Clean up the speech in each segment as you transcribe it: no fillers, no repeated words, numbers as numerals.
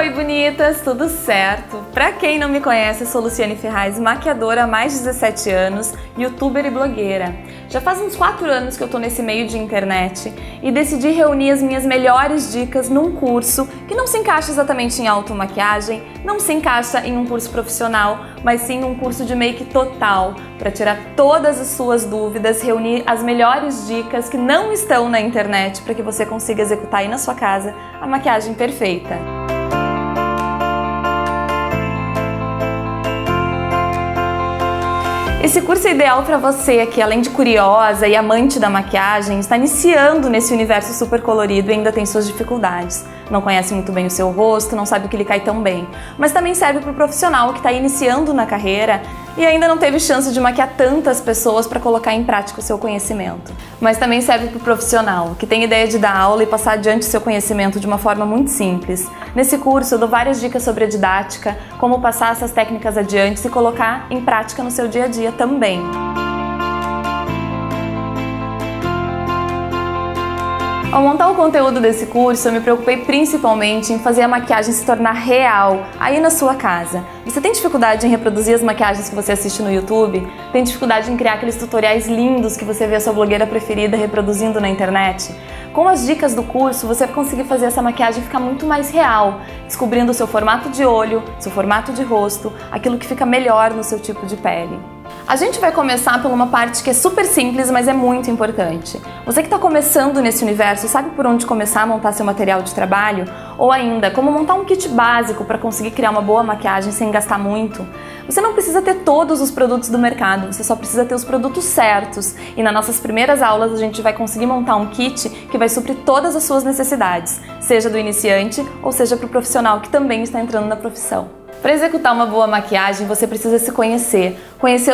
Oi, bonitas, tudo certo? Pra quem não me conhece, eu sou Luciane Ferraz, maquiadora há mais de 17 anos, youtuber e blogueira. Já faz uns 4 anos que eu tô nesse meio de internet e decidi reunir as minhas melhores dicas num curso que não se encaixa exatamente em automaquiagem, não se encaixa em um curso profissional, mas sim num curso de make total, para tirar todas as suas dúvidas, reunir as melhores dicas que não estão na internet para que você consiga executar aí na sua casa a maquiagem perfeita. Esse curso é ideal para você que, além de curiosa e amante da maquiagem, está iniciando nesse universo super colorido e ainda tem suas dificuldades. Não conhece muito bem o seu rosto, não sabe o que lhe cai tão bem. Mas também serve para o profissional que está iniciando na carreira e ainda não teve chance de maquiar tantas pessoas para colocar em prática o seu conhecimento. Mas também serve para o profissional que tem ideia de dar aula e passar adiante o seu conhecimento de uma forma muito simples. Nesse curso eu dou várias dicas sobre a didática, como passar essas técnicas adiante e colocar em prática no seu dia a dia também. Ao montar o conteúdo desse curso, eu me preocupei principalmente em fazer a maquiagem se tornar real, aí na sua casa. Você tem dificuldade em reproduzir as maquiagens que você assiste no YouTube? Tem dificuldade em criar aqueles tutoriais lindos que você vê a sua blogueira preferida reproduzindo na internet? Com as dicas do curso, você vai conseguir fazer essa maquiagem ficar muito mais real, descobrindo o seu formato de olho, seu formato de rosto, aquilo que fica melhor no seu tipo de pele. A gente vai começar por uma parte que é super simples, mas é muito importante. Você que está começando nesse universo, sabe por onde começar a montar seu material de trabalho? Ou ainda, como montar um kit básico para conseguir criar uma boa maquiagem sem gastar muito? Você não precisa ter todos os produtos do mercado, você só precisa ter os produtos certos. E nas nossas primeiras aulas a gente vai conseguir montar um kit que vai suprir todas as suas necessidades, seja do iniciante ou seja para o profissional que também está entrando na profissão. Para executar uma boa maquiagem, você precisa se conhecer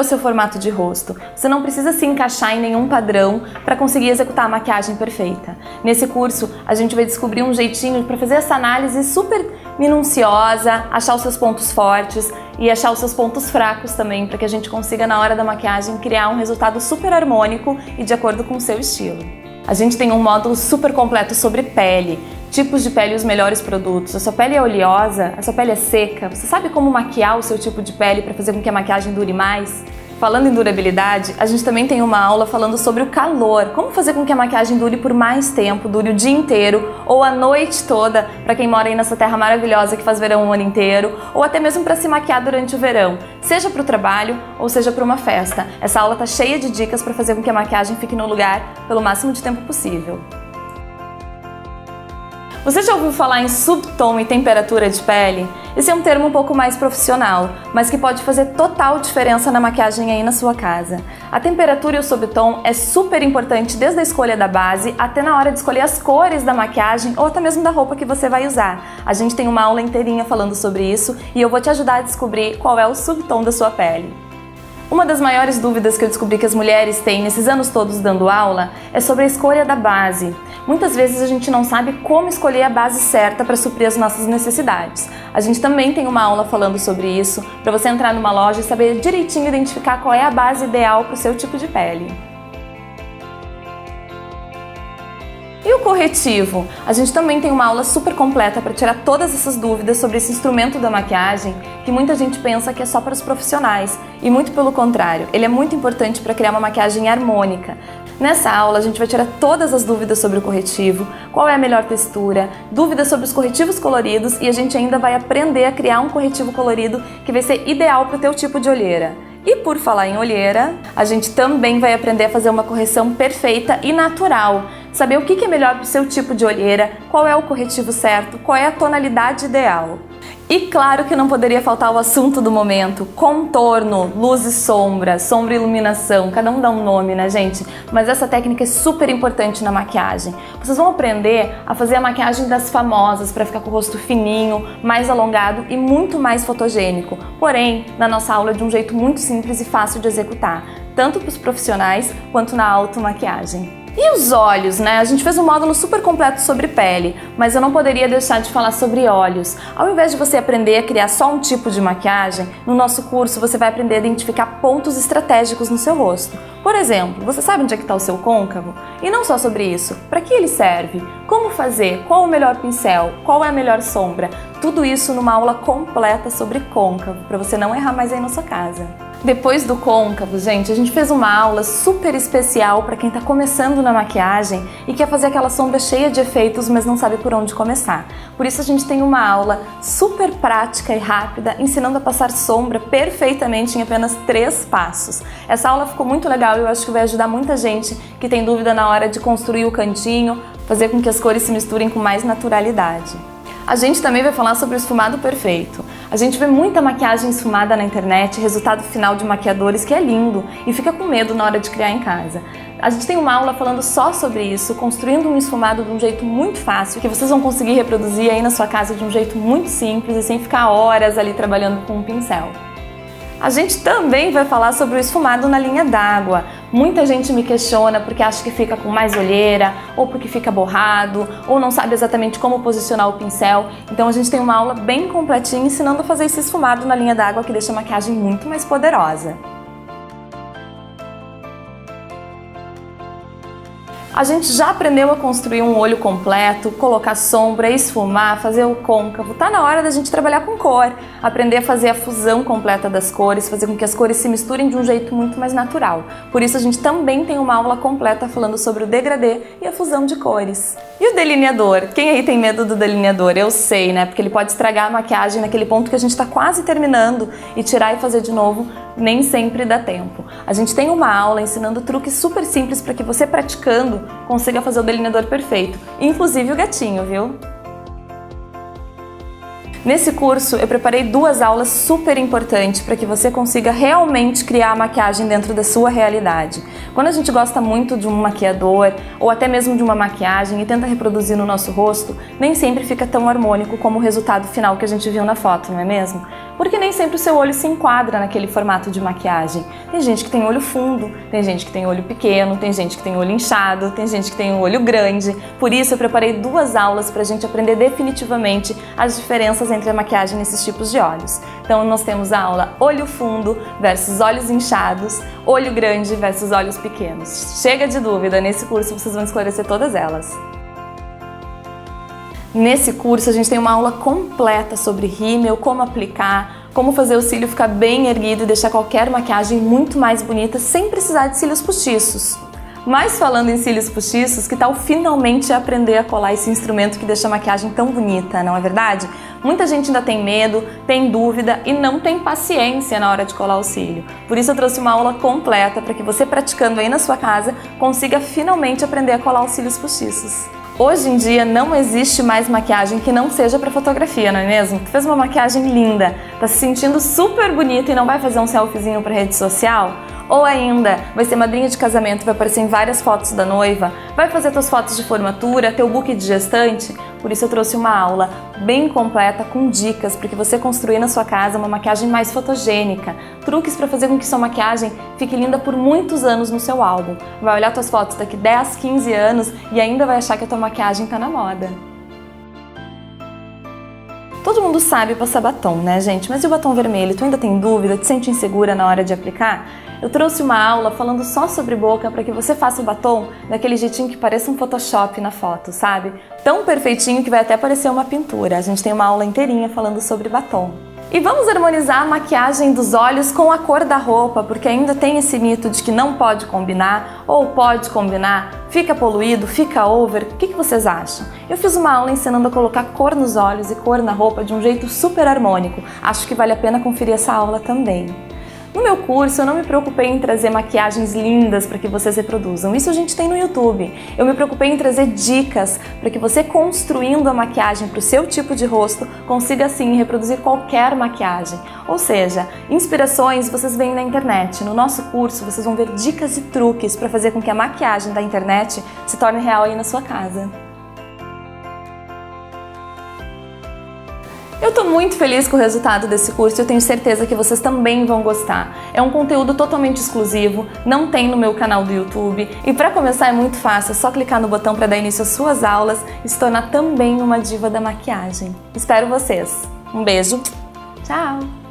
o seu formato de rosto. Você não precisa se encaixar em nenhum padrão para conseguir executar a maquiagem perfeita. Nesse curso, a gente vai descobrir um jeitinho para fazer essa análise super minuciosa, achar os seus pontos fortes e achar os seus pontos fracos também, para que a gente consiga, na hora da maquiagem, criar um resultado super harmônico e de acordo com o seu estilo. A gente tem um módulo super completo sobre pele, tipos de pele e os melhores produtos. A sua pele é oleosa, a sua pele é seca, você sabe como maquiar o seu tipo de pele para fazer com que a maquiagem dure mais? Falando em durabilidade, a gente também tem uma aula falando sobre o calor, como fazer com que a maquiagem dure por mais tempo, dure o dia inteiro ou a noite toda, para quem mora aí nessa terra maravilhosa que faz verão o ano inteiro, ou até mesmo para se maquiar durante o verão, seja para o trabalho ou seja para uma festa. Essa aula tá cheia de dicas para fazer com que a maquiagem fique no lugar pelo máximo de tempo possível. Você já ouviu falar em subtom e temperatura de pele? Esse é um termo um pouco mais profissional, mas que pode fazer total diferença na maquiagem aí na sua casa. A temperatura e o subtom é super importante desde a escolha da base até na hora de escolher as cores da maquiagem ou até mesmo da roupa que você vai usar. A gente tem uma aula inteirinha falando sobre isso e eu vou te ajudar a descobrir qual é o subtom da sua pele. Uma das maiores dúvidas que eu descobri que as mulheres têm nesses anos todos dando aula é sobre a escolha da base. Muitas vezes a gente não sabe como escolher a base certa para suprir as nossas necessidades. A gente também tem uma aula falando sobre isso, para você entrar numa loja e saber direitinho identificar qual é a base ideal para o seu tipo de pele. E o corretivo? A gente também tem uma aula super completa para tirar todas essas dúvidas sobre esse instrumento da maquiagem que muita gente pensa que é só para os profissionais. E muito pelo contrário, ele é muito importante para criar uma maquiagem harmônica. Nessa aula a gente vai tirar todas as dúvidas sobre o corretivo, qual é a melhor textura, dúvidas sobre os corretivos coloridos e a gente ainda vai aprender a criar um corretivo colorido que vai ser ideal para o teu tipo de olheira. E por falar em olheira, a gente também vai aprender a fazer uma correção perfeita e natural. Saber o que é melhor para o seu tipo de olheira, qual é o corretivo certo, qual é a tonalidade ideal. E claro que não poderia faltar o assunto do momento, contorno, luz e sombra, sombra e iluminação, cada um dá um nome, né, gente? Mas essa técnica é super importante na maquiagem. Vocês vão aprender a fazer a maquiagem das famosas para ficar com o rosto fininho, mais alongado e muito mais fotogênico. Porém, na nossa aula é de um jeito muito simples e fácil de executar, tanto para os profissionais quanto na automaquiagem. E os olhos, né? A gente fez um módulo super completo sobre pele, mas eu não poderia deixar de falar sobre olhos. Ao invés de você aprender a criar só um tipo de maquiagem, no nosso curso você vai aprender a identificar pontos estratégicos no seu rosto. Por exemplo, você sabe onde é que está o seu côncavo? E não só sobre isso, para que ele serve? Como fazer? Qual o melhor pincel? Qual é a melhor sombra? Tudo isso numa aula completa sobre côncavo, para você não errar mais aí na sua casa. Depois do côncavo, gente, a gente fez uma aula super especial para quem está começando na maquiagem e quer fazer aquela sombra cheia de efeitos, mas não sabe por onde começar. Por isso a gente tem uma aula super prática e rápida, ensinando a passar sombra perfeitamente em apenas 3 passos. Essa aula ficou muito legal e eu acho que vai ajudar muita gente que tem dúvida na hora de construir o cantinho, fazer com que as cores se misturem com mais naturalidade. A gente também vai falar sobre o esfumado perfeito. A gente vê muita maquiagem esfumada na internet, resultado final de maquiadores que é lindo e fica com medo na hora de criar em casa. A gente tem uma aula falando só sobre isso, construindo um esfumado de um jeito muito fácil, que vocês vão conseguir reproduzir aí na sua casa de um jeito muito simples e sem ficar horas ali trabalhando com um pincel. A gente também vai falar sobre o esfumado na linha d'água. Muita gente me questiona porque acha que fica com mais olheira, ou porque fica borrado, ou não sabe exatamente como posicionar o pincel. Então a gente tem uma aula bem completinha ensinando a fazer esse esfumado na linha d'água que deixa a maquiagem muito mais poderosa. A gente já aprendeu a construir um olho completo, colocar sombra, esfumar, fazer o côncavo. Tá na hora da gente trabalhar com cor, aprender a fazer a fusão completa das cores, fazer com que as cores se misturem de um jeito muito mais natural. Por isso a gente também tem uma aula completa falando sobre o degradê e a fusão de cores. E o delineador? Quem aí tem medo do delineador? Eu sei, né? Porque ele pode estragar a maquiagem naquele ponto que a gente tá quase terminando e tirar e fazer de novo nem sempre dá tempo. A gente tem uma aula ensinando truques super simples para que você praticando consiga fazer o delineador perfeito, inclusive o gatinho, viu? Nesse curso eu preparei 2 aulas super importantes para que você consiga realmente criar a maquiagem dentro da sua realidade. Quando a gente gosta muito de um maquiador ou até mesmo de uma maquiagem e tenta reproduzir no nosso rosto, nem sempre fica tão harmônico como o resultado final que a gente viu na foto, não é mesmo? Porque nem sempre o seu olho se enquadra naquele formato de maquiagem. Tem gente que tem olho fundo, tem gente que tem olho pequeno, tem gente que tem olho inchado, tem gente que tem um olho grande. Por isso eu preparei 2 aulas para a gente aprender definitivamente as diferenças entre a maquiagem nesses tipos de olhos. Então nós temos a aula olho fundo versus olhos inchados, olho grande versus olhos pequenos. Chega de dúvida, nesse curso vocês vão esclarecer todas elas. Nesse curso a gente tem uma aula completa sobre rímel, como aplicar, como fazer o cílio ficar bem erguido e deixar qualquer maquiagem muito mais bonita sem precisar de cílios postiços. Mas falando em cílios postiços, que tal finalmente aprender a colar esse instrumento que deixa a maquiagem tão bonita, não é verdade? Muita gente ainda tem medo, tem dúvida e não tem paciência na hora de colar o cílio. Por isso eu trouxe uma aula completa para que você, praticando aí na sua casa, consiga finalmente aprender a colar os cílios postiços. Hoje em dia não existe mais maquiagem que não seja para fotografia, não é mesmo? Tu fez uma maquiagem linda, tá se sentindo super bonita e não vai fazer um selfiezinho para rede social? Ou ainda, vai ser madrinha de casamento, vai aparecer em várias fotos da noiva? Vai fazer tuas fotos de formatura, teu book de gestante? Por isso eu trouxe uma aula bem completa com dicas para que você construir na sua casa uma maquiagem mais fotogênica, truques para fazer com que sua maquiagem fique linda por muitos anos no seu álbum. Vai olhar tuas fotos daqui 10, 15 anos e ainda vai achar que a tua maquiagem tá na moda. Todo mundo sabe passar batom, né, gente? Mas e o batom vermelho? Tu ainda tem dúvida? Te sente insegura na hora de aplicar? Eu trouxe uma aula falando só sobre boca para que você faça o batom daquele jeitinho que parece um Photoshop na foto, sabe? Tão perfeitinho que vai até parecer uma pintura. A gente tem uma aula inteirinha falando sobre batom. E vamos harmonizar a maquiagem dos olhos com a cor da roupa, porque ainda tem esse mito de que não pode combinar, ou pode combinar, fica poluído, fica over. O que vocês acham? Eu fiz uma aula ensinando a colocar cor nos olhos e cor na roupa de um jeito super harmônico. Acho que vale a pena conferir essa aula também. No meu curso, eu não me preocupei em trazer maquiagens lindas para que vocês reproduzam. Isso a gente tem no YouTube. Eu me preocupei em trazer dicas para que você, construindo a maquiagem para o seu tipo de rosto, consiga assim reproduzir qualquer maquiagem. Ou seja, inspirações vocês veem na internet. No nosso curso, vocês vão ver dicas e truques para fazer com que a maquiagem da internet se torne real aí na sua casa. Eu tô muito feliz com o resultado desse curso e eu tenho certeza que vocês também vão gostar. É um conteúdo totalmente exclusivo, não tem no meu canal do YouTube e para começar é muito fácil, é só clicar no botão para dar início às suas aulas e se tornar também uma diva da maquiagem. Espero vocês. Um beijo, tchau!